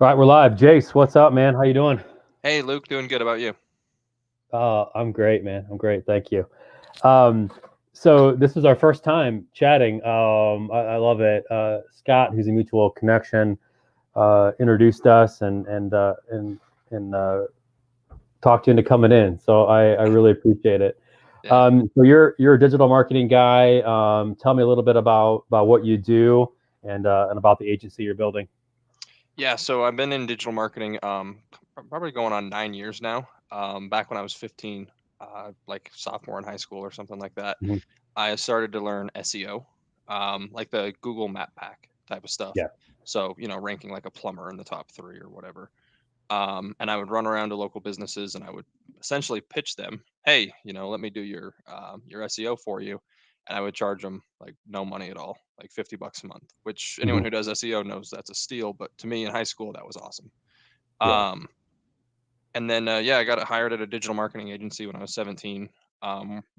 All right, we're live. Jace, what's up, man? How you doing? Hey, Luke, doing good about you? I'm great, man. I'm great. Thank you. Um, so this is our first time chatting. I love it. Scott, who's a mutual connection, introduced us and talked you into coming in. So I really appreciate it. Yeah. So you're a digital marketing guy. Tell me a little bit about what you do and about the agency you're building. Yeah, so I've been in digital marketing probably going on 9 years now. Back when I was 15, like sophomore in high school or something like that, Mhm. I started to learn SEO, like the Google Map Pack type of stuff. Yeah. So, ranking like a plumber in the top three or whatever. And I would run around to local businesses and I would essentially pitch them, hey, let me do your SEO for you, and I would charge them like no money at all, like $50 a month. Which anyone Mhm. who does SEO knows that's a steal, but to me in high school that was awesome. Yeah. Um, and then yeah, I got hired at a digital marketing agency when I was 17.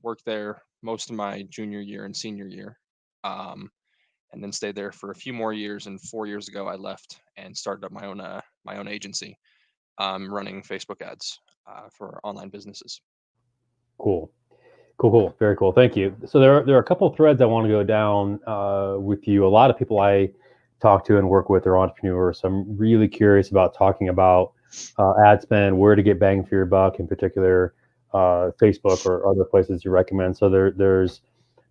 Worked there most of my junior year and senior year. Um, and then stayed there for a few more years. And 4 years ago, I left and started up my own agency, running Facebook ads for online businesses. Cool. Cool. Very cool. Thank you. So there are a couple of threads I want to go down with you. A lot of people I talk to and work with are entrepreneurs. So I'm really curious about talking about ad spend, where to get bang for your buck, in particular, Facebook or other places you recommend. So there's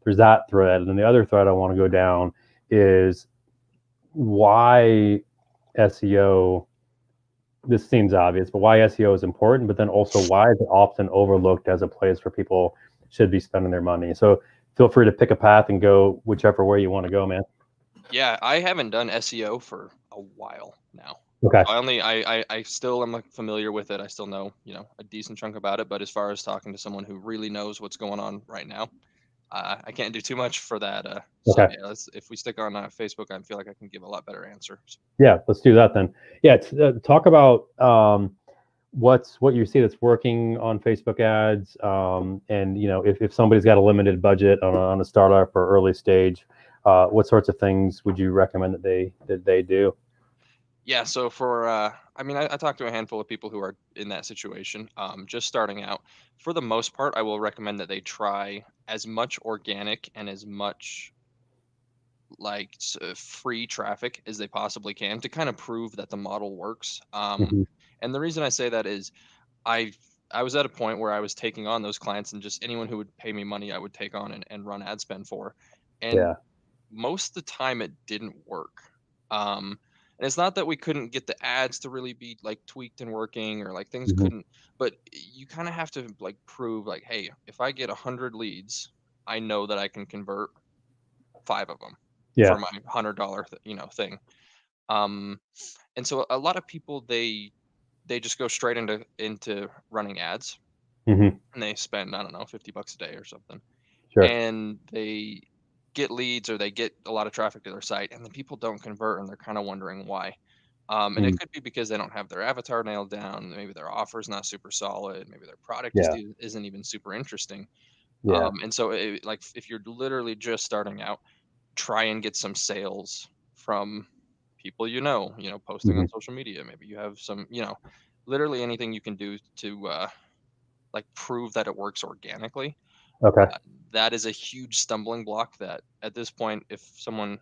that thread, and then the other thread I want to go down is why SEO. This seems obvious, but why SEO is important, but then also why is it often overlooked as a place where people should be spending their money. So feel free to pick a path and go whichever way you want to go, man. Yeah, I haven't done SEO for a while now. Okay. So I still am like familiar with it. I still know, a decent chunk about it. But as far as talking to someone who really knows what's going on right now, I can't do too much for that. So Okay. yeah, if we stick on Facebook, I feel like I can give a lot better answers. Yeah, let's do that then. Yeah, talk about what you see that's working on Facebook ads, and if somebody's got a limited budget on a startup or early stage, what sorts of things would you recommend that they do? Yeah, so I talked to a handful of people who are in that situation, just starting out. For the most part, I will recommend that they try as much organic and as much like free traffic as they possibly can to kind of prove that the model works. Hmm. And the reason I say that is I I was at a point where I was taking on those clients and just anyone who would pay me money, I would take on and run ad spend for. And Yeah. most of the time it didn't work. And it's not that we couldn't get the ads to really be like tweaked and working or like things Hmm. couldn't, but you kind of have to like prove like, hey, if I get 100 leads, I know that I can convert five of them Yeah. for my $100 thing. Um, and so a lot of people they just go straight into running ads, Hmm. and they spend, I don't know, $50 a day or something, Sure. and they get leads or they get a lot of traffic to their site, and then people don't convert, and they're kind of wondering why. And it Mm. could be because they don't have their avatar nailed down. Maybe their offer is not super solid. Maybe their product just Yeah. isn't even super interesting. Yeah. And so, like, if you're literally just starting out, try and get some sales from people posting on Hmm. social media. Maybe you have some, literally anything you can do to like prove that it works organically. Okay. uh, that is a huge stumbling block that at this point, if someone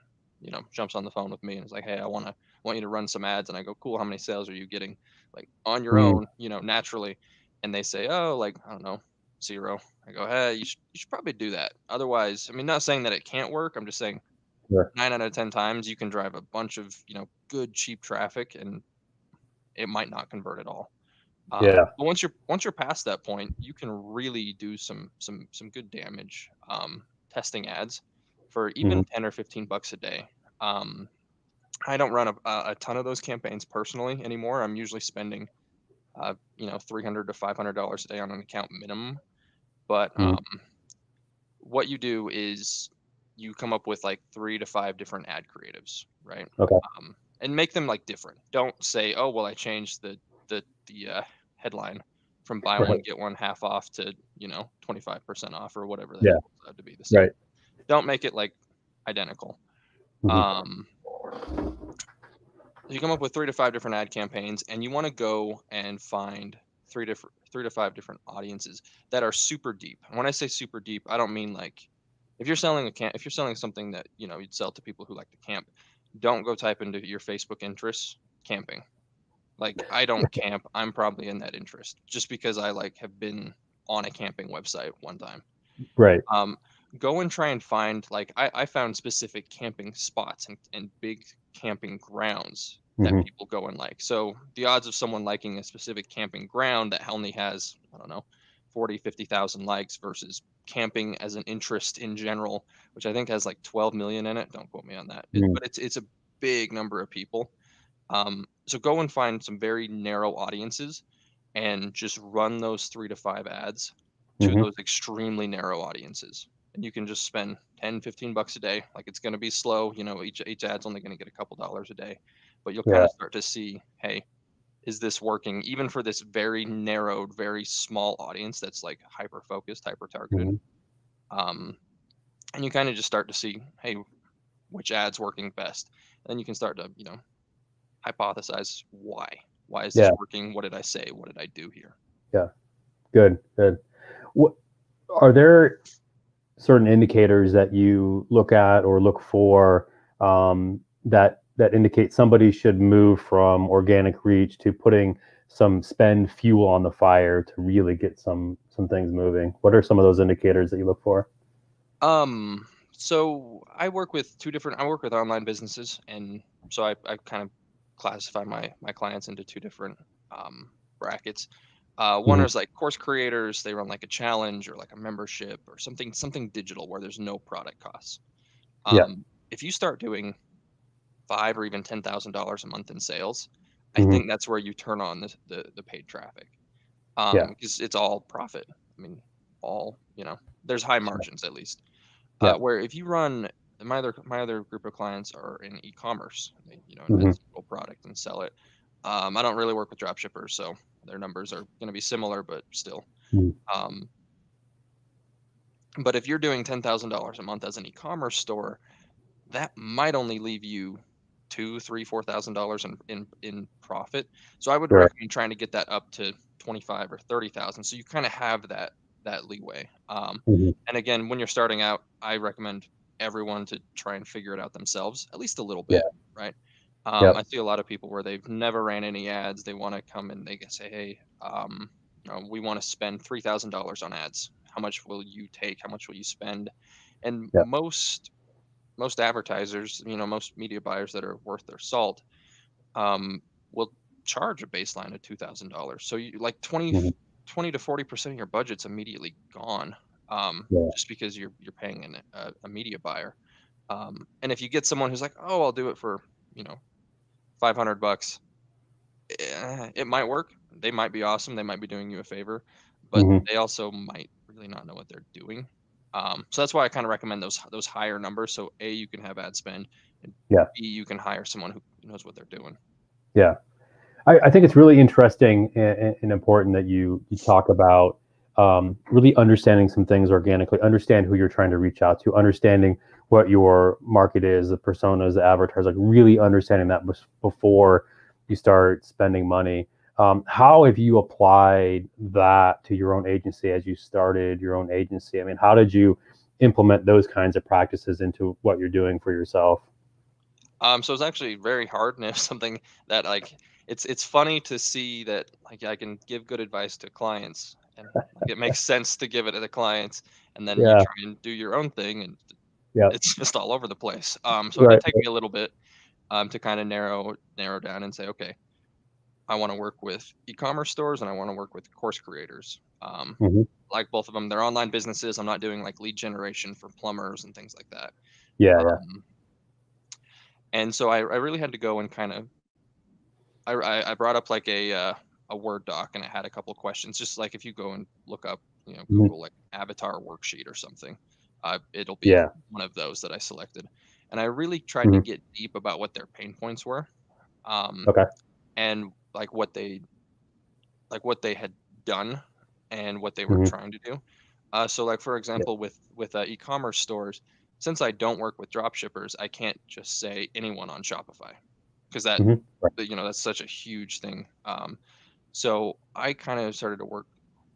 jumps on the phone with me and is like, hey, want you to run some ads, and I go, cool, how many sales are you getting like on your Mm. own, naturally, and they say, oh, like, I don't know, zero. I go, hey, you should probably do that. Otherwise, I mean, not saying that it can't work, I'm just saying Sure. 9 out of 10 times you can drive a bunch of good cheap traffic and it might not convert at all. Yeah. But once you're past that point, you can really do some good damage, testing ads for Hmm. even $10 or $15 a day. Um, I don't run a ton of those campaigns personally anymore. I'm usually spending $300 to $500 a day on an account minimum. But Hmm. what you do is you come up with like 3 to 5 different ad creatives, right? Okay. And make them like different. Don't say, oh, well, I changed the headline from buy Right. one get one half off to 25% off or whatever the Yeah. heck it was, to be the same. Right. Don't make it like identical. Hmm. Um, you come up with 3 to 5 different ad campaigns, and you want to go and find 3 to 5 different audiences that are super deep. And when I say super deep, I don't mean like if you're selling something that you'd sell to people who like to camp, don't go type into your Facebook interests camping. Like, I don't camp. I'm probably in that interest just because I like have been on a camping website one time. Right. Um, Go and try and find like I found specific camping spots and big camping grounds that Hmm. people go and like. So the odds of someone liking a specific camping ground that only has, I don't know, 40, 50,000 likes versus camping as an interest in general, which I think has like 12 million in it. Don't quote me on that. But it's a big number of people. So go and find some very narrow audiences and just run those 3 to 5 ads to Hmm. those extremely narrow audiences. And you can just spend 10, 15 bucks a day. Like, it's going to be slow, each ad's only going to get a couple dollars a day, but you'll kind Yeah. of start to see, hey, is this working even for this very narrowed, very small audience that's like hyper focused, hyper targeted. Hmm. Um, and you kind of just start to see, hey, which ad's working best. And then you can start to, hypothesize why. Why is this Yeah. working? What did I say? What did I do here? Yeah. Good. Good. What are there certain indicators that you look at or look for, that indicate somebody should move from organic reach to putting some spend fuel on the fire to really get some things moving? What are some of those indicators that you look for? So I work with online businesses, and so I kind of classify my clients into two different brackets. One Hmm. is like course creators, they run like a challenge or like a membership or something digital where there's no product costs. Yeah. If you start doing five or even $10,000 a month in sales, I Hmm. think that's where you turn on the paid traffic. Yeah. Because it's all profit. I mean, there's high margins at least. Yeah. Where if you run my other group of clients are in e-commerce. They invent Hmm. a single product and sell it. I don't really work with drop shippers, so their numbers are going to be similar, but still. Hmm. Um, but if you're doing $10,000 a month as an e-commerce store, that might only leave you two, three, $4,000 in profit. So I would Sure. recommend trying to get that up to 25 or 30,000. So you kind of have that leeway. Hmm. And again, when you're starting out, I recommend everyone to try and figure it out themselves, at least a little Yeah. bit, right? Yep. I see a lot of people where they've never ran any ads. They want to come and say, hey, we want to spend $3,000 on ads. How much will you take? How much will you spend? And Yep. most advertisers, most media buyers that are worth their salt, um, will charge a baseline of $2,000. So you like Hmm. 20 to 40% of your budget's immediately gone, Yeah. just because you're paying a media buyer. And if you get someone who's like, oh, I'll do it for, you know, 500 bucks, it might work. They might be awesome. They might be doing you a favor, but Hmm. they also might really not know what they're doing. So that's why I kind of recommend those higher numbers. So A, you can have ad spend, and Yeah. B, you can hire someone who knows what they're doing. Yeah. I think it's really interesting and important that you talk about, really understanding some things organically, understand who you're trying to reach out to, understanding what your market is, the personas, the avatars, like really understanding that before you start spending money. How have you applied that to your own agency as you started your own agency? I mean, how did you implement those kinds of practices into what you're doing for yourself? So it's actually very hard, and it's something that like it's funny to see that like I can give good advice to clients, and like it makes sense to give it to the clients, and then you Yeah. try and do your own thing, and Yeah. it's just all over the place. So it Right. did take me a little bit to kind of narrow down and say, okay, I want to work with e-commerce stores and I want to work with course creators. Hmm. Like both of them, they're online businesses. I'm not doing like lead generation for plumbers and things like that. Yeah. Yeah. Um, and so I really had to go and kind of I brought up like a Word doc, and it had a couple of questions. Just like if you go and look up, Mhm. Google like avatar worksheet or something, it'll be Yeah. one of those that I selected. And I really tried to Mhm. get deep about what their pain points were, um, Okay. and like what they had done and what they were Mhm. trying to do. So like for Yeah. example, with e-commerce stores, since I don't work with drop shippers, I can't just say anyone on Shopify. because that, Right. that's such a huge thing. So I kind of started to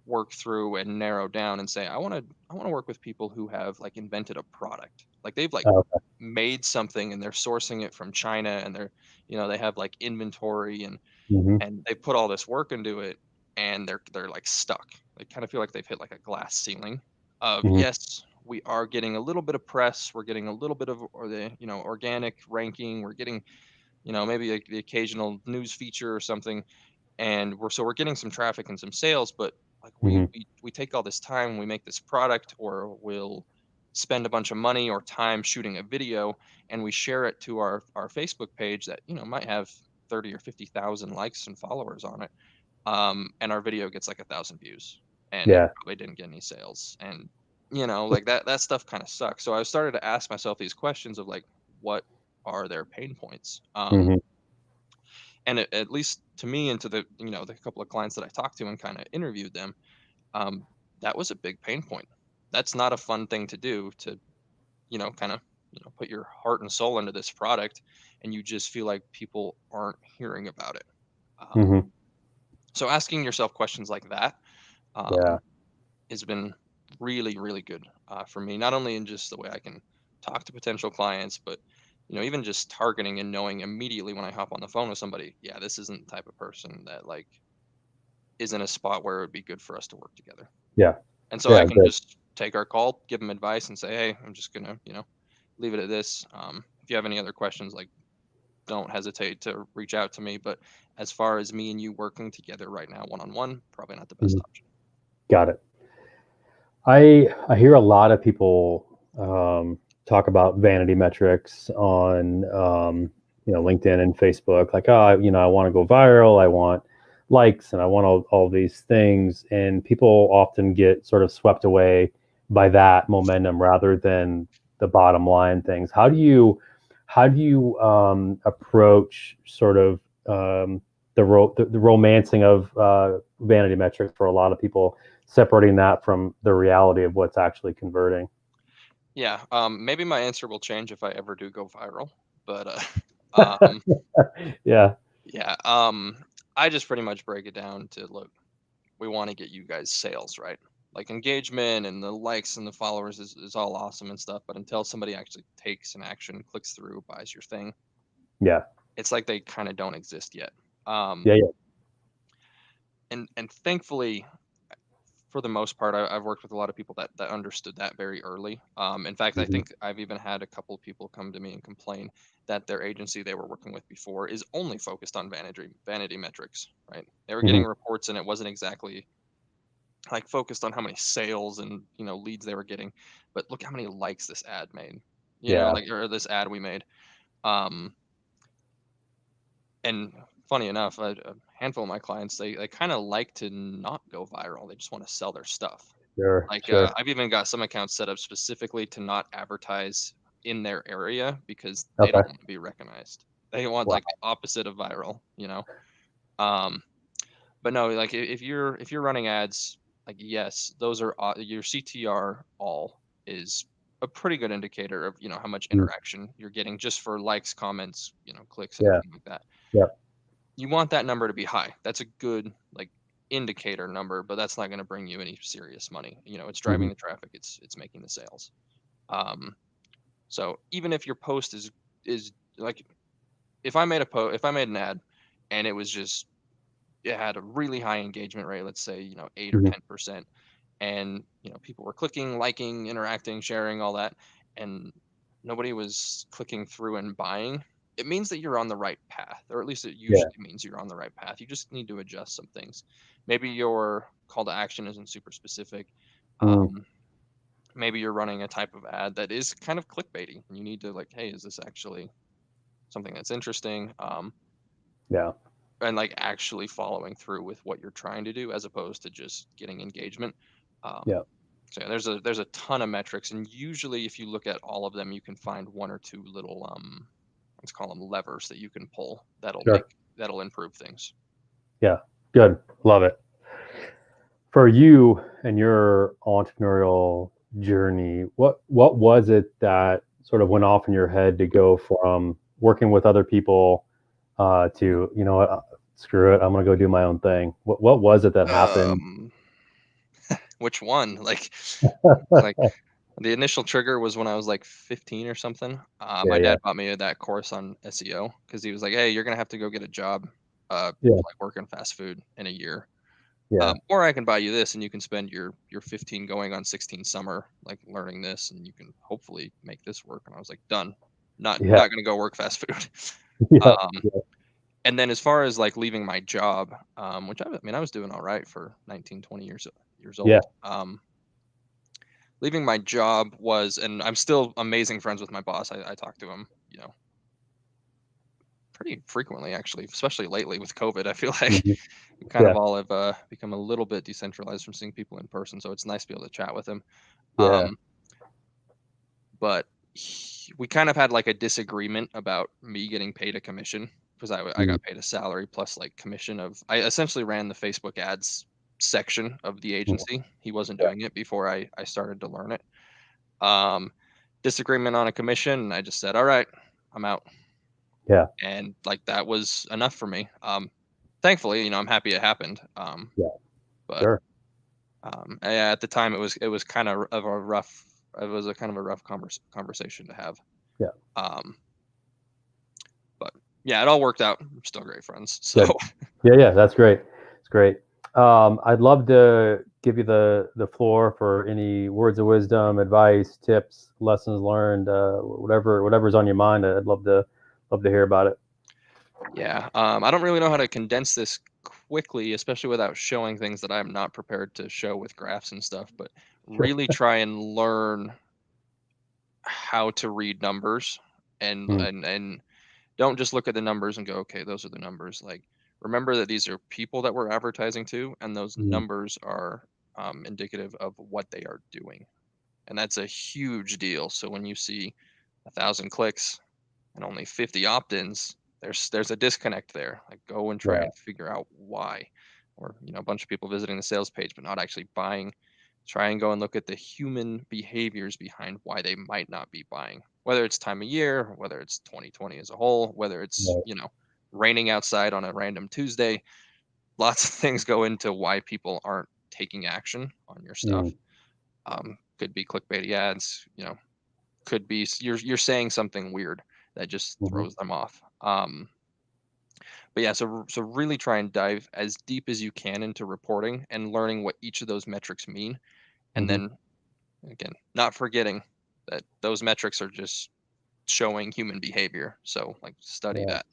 work through and narrow down and say I want to work with people who have like invented a product. Like they've like Okay. made something and they're sourcing it from China, and they're, they have like inventory, Hmm. and they put all this work into it, and they're like stuck. They kind of feel like they've hit like a glass ceiling of, Hmm. yes, we are getting a little bit of press, we're getting a little bit of, or the, organic ranking, we're getting, maybe the occasional news feature or something, and we're getting some traffic and some sales, but like Hmm. we take all this time, we make this product, or we'll spend a bunch of money or time shooting a video, and we share it to our Facebook page that, might have 30 or 50,000 likes and followers on it, and our video gets like 1,000 views, and it Yeah. probably didn't get any sales, and like that stuff kind of sucks. So I started to ask myself these questions of like, what are their pain points? Hmm. And at least to me, and to the, the couple of clients that I talked to and kind of interviewed them, um, that was a big pain point. That's not a fun thing to do, to, kind of, put your heart and soul into this product, and you just feel like people aren't hearing about it. Um, Hmm. so asking yourself questions like that, Yeah. um, has been really, really good, for me, not only in just the way I can talk to potential clients, but even just targeting and knowing immediately when I hop on the phone with somebody, yeah, this isn't the type of person that like is in a spot where it would be good for us to work together. Yeah. And so I Yeah. can Good. just take our call, give them advice, and say, hey, I'm just gonna, leave it at this. If you have any other questions, like, don't hesitate to reach out to me. But as far as me and you working together right now, one on one, probably not the best Mhm. option. Got it. I hear a lot of people talk about vanity metrics on LinkedIn and Facebook, like, oh, I want to go viral, I want likes, and I want all these things, and people often get sort of swept away by that momentum rather than the bottom line things. How do you approach sort of the romancing of vanity metrics for a lot of people, separating that from the reality of what's actually converting? Yeah. Maybe my answer will change if I ever do go viral. But um, Yeah. yeah. I just pretty much break it down to, look, we want to get you guys sales, right? Like engagement and the likes and the followers is all awesome and stuff, but until somebody actually takes an action, clicks through, buys your thing, Yeah. it's like they kind of don't exist yet. Um, Yeah. Yeah. and thankfully, for the most part, I've worked with a lot of people that understood that very early. In fact, I Hmm. think I've even had a couple of people come to me and complain that their agency they were working with before is only focused on vanity metrics, right? They were getting Hmm. reports, and it wasn't exactly like focused on how many sales and leads they were getting, but look how many likes this ad made, Yeah. like, or this ad we made. um and funny enough, a handful of my clients, they kind of like to not go viral, they just want to sell their stuff. Sure. Like, Sure. I've even got some accounts set up specifically to not advertise in their area because they Okay. don't want to be recognized. They want Wow. like the opposite of viral. um but no, like, if you're running ads, like, yes, those are your CTR all is a pretty good indicator of how much Mm. interaction you're getting just for likes, comments, clicks, and Yeah. everything like that. Yeah. You want that number to be high. That's a good, like, indicator number, but that's not going to bring you any serious money. It's Hmm. driving the traffic. It's making the sales. Um, so even if your post is like, if I made an ad and it had a really high engagement rate, let's say, 8 or Hmm. 10%, and people were clicking, liking, interacting, sharing, all that, and nobody was clicking through and buying, it means that you're on the right path, or at least it Yeah. usually means you're on the right path. You just need to adjust some things. Maybe your call to action isn't super specific. Mm. um, Maybe you're running a type of ad that is kind of clickbaity, and you need to, like, hey, is this actually something that's interesting? Yeah. And like actually following through with what you're trying to do, as opposed to just getting engagement. Um, Yeah. so yeah, there's a ton of metrics, and usually if you look at all of them, you can find one or two little, let's call them levers, that you can pull Sure. that'll improve things. Yeah. Good. Love it. For you and your entrepreneurial journey, what was it that sort of went off in your head to go from working with other people to, you know what, screw it, I'm gonna go do my own thing? What was it that happened? Um, which one? Like the initial trigger was when I was like 15 or something. Yeah, My yeah, dad bought me that course on SEO because he was like, "Hey, you're gonna have to go get a job, yeah, like working fast food in a year, yeah, or I can buy you this, and you can spend your 15 going on 16 summer, like learning this, and you can hopefully make this work." And I was like, "Done. Not yeah, not gonna go work fast food." yeah, um, yeah, and then as far as like leaving my job, which I mean I was doing all right for 19, 20 years yeah. old. Leaving my job was, and I'm still amazing friends with my boss. I talk to him, pretty frequently actually, especially lately with COVID. I feel like Mhm. we kind Yeah, of all have become a little bit decentralized from seeing people in person, so it's nice to be able to chat with him. yeah. Um, but we kind of had like a disagreement about me getting paid a commission because I Mhm. got paid a salary plus like commission of, I essentially ran the Facebook ads section of the Mhm. agency. He wasn't Yeah, doing it before I started to learn it. Um, Disagreement on a commission, and I just said, "All right, I'm out." yeah, And like that was enough for me. Thankfully, I'm happy it happened. yeah, But sure. yeah, at the time it was kind of a rough, it was a kind of a rough conversation to have. Yeah, Um, but yeah, it all worked out. We're still great friends. So good. Yeah, yeah, that's great. It's great. I'd love to give you the floor for any words of wisdom, advice, tips, lessons learned, whatever's on your mind. I'd love to hear about it. yeah, I don't really know how to condense this quickly, especially without showing things that I'm not prepared to show with graphs and stuff. But Sure. really try and learn how to read numbers and Mm, and and don't just look at the numbers and go, okay, those are the numbers. Like, remember that these are people that we're advertising to, and those mhm, numbers are indicative of what they are doing, and that's a huge deal. So when you see 1,000 clicks and only 50 opt-ins, there's a disconnect there. Like, go and try yeah. and figure out why, or a bunch of people visiting the sales page but not actually buying. Try and go and look at the human behaviors behind why they might not be buying, whether it's time of year, whether it's 2020 as a whole, whether it's Right. raining outside on a random Tuesday. Lots of things go into why people aren't taking action on your stuff. Mm, Could be clickbaity ads, could be you're saying something weird that just mhm, throws them off. But yeah, so really try and dive as deep as you can into reporting and learning what each of those metrics mean, and mhm, then again, not forgetting that those metrics are just showing human behavior. So like study yeah. that.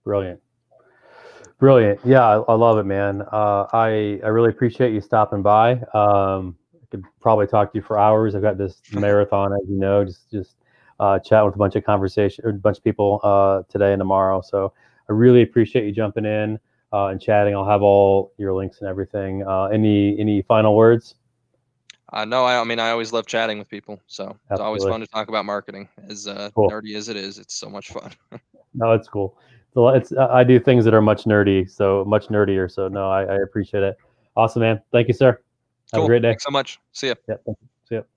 Brilliant. Brilliant. Yeah, I love it, man. I really appreciate you stopping by. I could probably talk to you for hours. I've got this marathon, as you know, just chatting with a bunch of people today and tomorrow. So I really appreciate you jumping in and chatting. I'll have all your links and everything. Any final words? No, I mean I always love chatting with people, so it's always Absolutely. fun to talk about marketing. As Cool. nerdy as it is, it's so much fun. No, it's cool. So I do things that are much nerdy, so much nerdier. So no, I appreciate it. Awesome, man. Thank you, sir. Have a Cool. great day. Thanks so much. See ya. Yeah. Thank you. See ya.